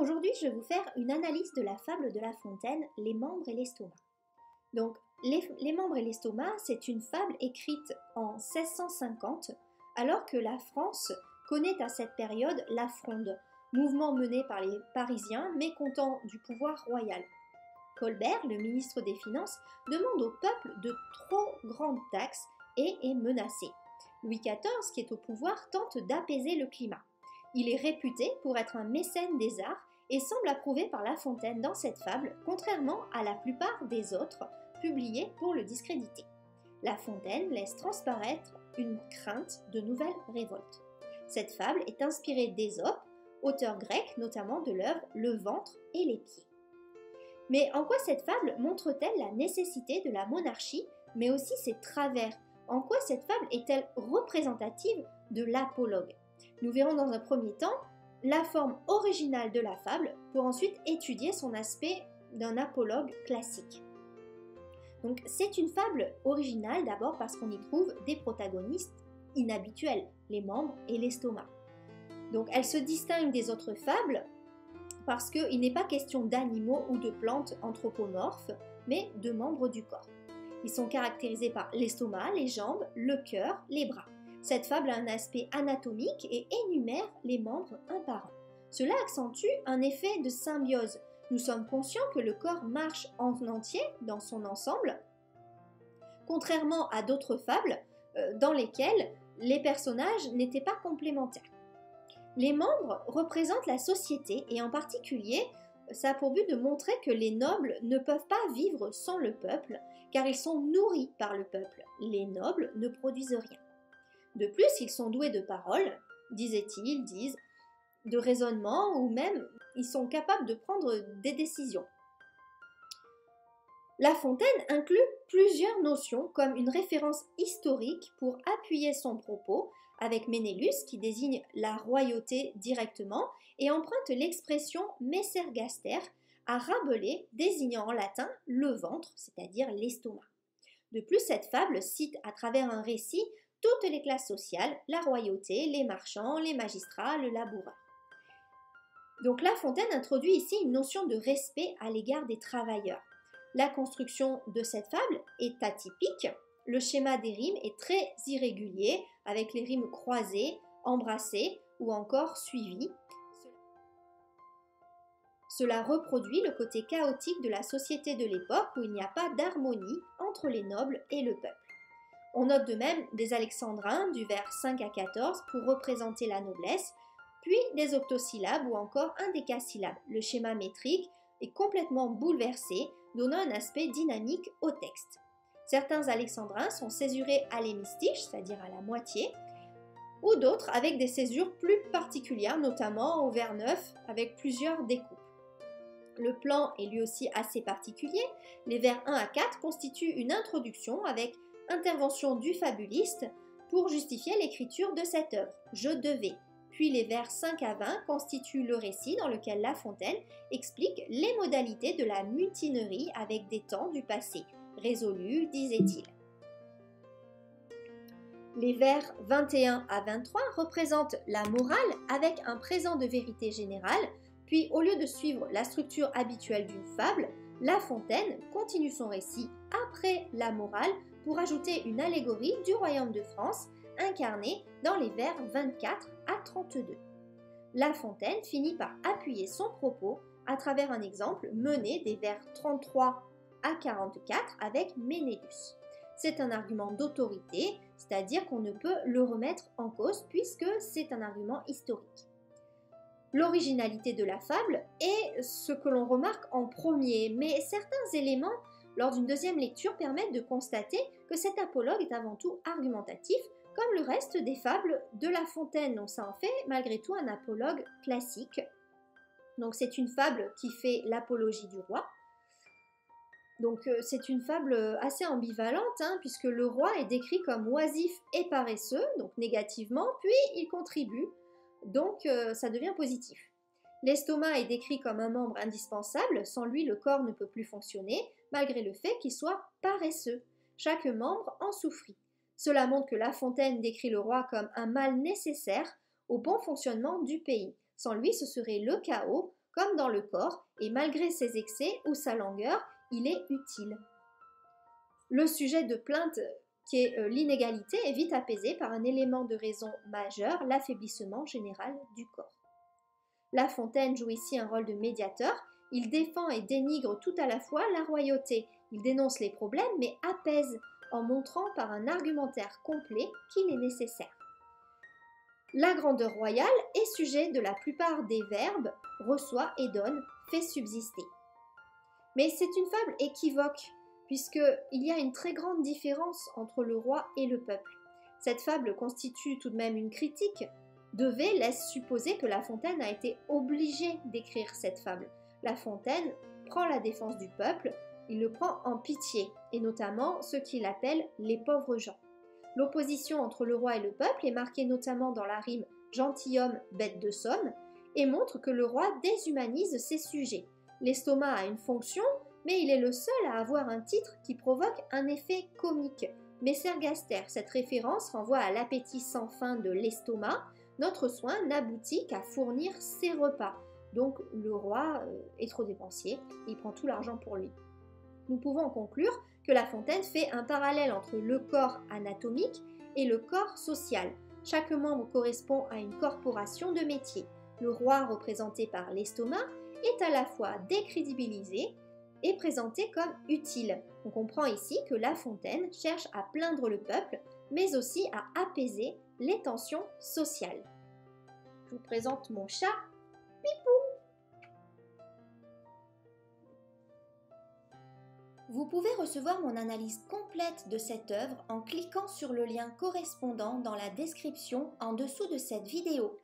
aujourd'hui je vais vous faire une analyse de la fable de La Fontaine, Les membres et l'estomac. Donc, les membres et l'estomac, c'est une fable écrite en 1650, alors que la France connaît à cette période la Fronde, mouvement mené par les Parisiens mécontents du pouvoir royal. Colbert, le ministre des Finances, demande au peuple de trop grandes taxes et est menacé. Louis XIV, qui est au pouvoir, tente d'apaiser le climat. Il est réputé pour être un mécène des arts et semble approuvé par La Fontaine dans cette fable, contrairement à la plupart des autres publiées pour le discréditer. La Fontaine laisse transparaître une crainte de nouvelles révoltes. Cette fable est inspirée d'Ésope, auteur grec notamment de l'œuvre Le ventre et les pieds. Mais en quoi cette fable montre-t-elle la nécessité de la monarchie, mais aussi ses travers? En quoi cette fable est-elle représentative de l'apologue? Nous verrons dans un premier temps la forme originale de la fable pour ensuite étudier son aspect d'un apologue classique. Donc c'est une fable originale d'abord parce qu'on y trouve des protagonistes inhabituels, les membres et l'estomac. Donc elle se distingue des autres fables parce qu'il n'est pas question d'animaux ou de plantes anthropomorphes, mais de membres du corps. Ils sont caractérisés par l'estomac, les jambes, le cœur, les bras. Cette fable a un aspect anatomique et énumère les membres un par un. Cela accentue un effet de symbiose. Nous sommes conscients que le corps marche en entier dans son ensemble, contrairement à d'autres fables dans lesquelles les personnages n'étaient pas complémentaires. Les membres représentent la société et en particulier, ça a pour but de montrer que les nobles ne peuvent pas vivre sans le peuple car ils sont nourris par le peuple. Les nobles ne produisent rien. De plus, ils sont doués de parole, disaient-ils, disent, de raisonnement ou même ils sont capables de prendre des décisions. La Fontaine inclut plusieurs notions comme une référence historique pour appuyer son propos avec Ménélus qui désigne la royauté directement et emprunte l'expression messer-gaster à Rabelais désignant en latin le ventre, c'est-à-dire l'estomac. De plus, cette fable cite à travers un récit toutes les classes sociales, la royauté, les marchands, les magistrats, le laboureur. Donc La Fontaine introduit ici une notion de respect à l'égard des travailleurs. La construction de cette fable est atypique. Le schéma des rimes est très irrégulier, avec les rimes croisées, embrassées ou encore suivies. Cela reproduit le côté chaotique de la société de l'époque où il n'y a pas d'harmonie entre les nobles et le peuple. On note de même des alexandrins du vers 5 à 14 pour représenter la noblesse, puis des octosyllabes ou encore un décasyllabe. Le schéma métrique est complètement bouleversé, donnant un aspect dynamique au texte. Certains alexandrins sont césurés à l'hémistiche, c'est-à-dire à la moitié, ou d'autres avec des césures plus particulières, notamment au vers 9 avec plusieurs découpes. Le plan est lui aussi assez particulier. Les vers 1 à 4 constituent une introduction avec intervention du fabuliste pour justifier l'écriture de cette œuvre. Je devais. Puis les vers 5 à 20 constituent le récit dans lequel La Fontaine explique les modalités de la mutinerie avec des temps du passé, résolus, disait-il. Les vers 21 à 23 représentent la morale avec un présent de vérité générale, puis au lieu de suivre la structure habituelle d'une fable, La Fontaine continue son récit après la morale pour ajouter une allégorie du royaume de France incarnée dans les vers 24 à 32. La Fontaine finit par appuyer son propos à travers un exemple mené des vers 33 à 44 avec Ménélus. C'est un argument d'autorité, c'est-à-dire qu'on ne peut le remettre en cause puisque c'est un argument historique. L'originalité de la fable est ce que l'on remarque en premier, mais certains éléments lors d'une deuxième lecture permettent de constater que cet apologue est avant tout argumentatif, comme le reste des fables de La Fontaine. Donc ça en fait malgré tout un apologue classique. Donc c'est une fable qui fait l'apologie du roi. Donc c'est une fable assez ambivalente, puisque le roi est décrit comme oisif et paresseux, donc négativement, puis il contribue, donc ça devient positif. L'estomac est décrit comme un membre indispensable, sans lui le corps ne peut plus fonctionner, malgré le fait qu'il soit paresseux. Chaque membre en souffrit. Cela montre que La Fontaine décrit le roi comme un mal nécessaire au bon fonctionnement du pays. Sans lui, ce serait le chaos, comme dans le corps, et malgré ses excès ou sa langueur, il est utile. Le sujet de plainte, qui est l'inégalité, est vite apaisé par un élément de raison majeur, l'affaiblissement général du corps. La Fontaine joue ici un rôle de médiateur. Il défend et dénigre tout à la fois la royauté. Il dénonce les problèmes, mais apaise en montrant par un argumentaire complet qu'il est nécessaire. La grandeur royale est sujet de la plupart des verbes, reçoit et donne, fait subsister. Mais c'est une fable équivoque, puisqu'il y a une très grande différence entre le roi et le peuple. Cette fable constitue tout de même une critique. Devers laisse supposer que La Fontaine a été obligé d'écrire cette fable. La Fontaine prend la défense du peuple, il le prend en pitié, et notamment ceux qu'il appelle les pauvres gens. L'opposition entre le roi et le peuple est marquée notamment dans la rime gentilhomme, bête de somme, et montre que le roi déshumanise ses sujets. L'estomac a une fonction, mais il est le seul à avoir un titre qui provoque un effet comique. Messer-Gaster, cette référence renvoie à l'appétit sans fin de l'estomac. Notre soin n'aboutit qu'à fournir ses repas. Donc le roi est trop dépensier, il prend tout l'argent pour lui. Nous pouvons conclure que La Fontaine fait un parallèle entre le corps anatomique et le corps social. Chaque membre correspond à une corporation de métier. Le roi, représenté par l'estomac, est à la fois décrédibilisé et présenté comme utile. On comprend ici que La Fontaine cherche à plaindre le peuple, mais aussi à apaiser les tensions sociales. Je vous présente mon chat, Pipou. Vous pouvez recevoir mon analyse complète de cette œuvre en cliquant sur le lien correspondant dans la description en dessous de cette vidéo.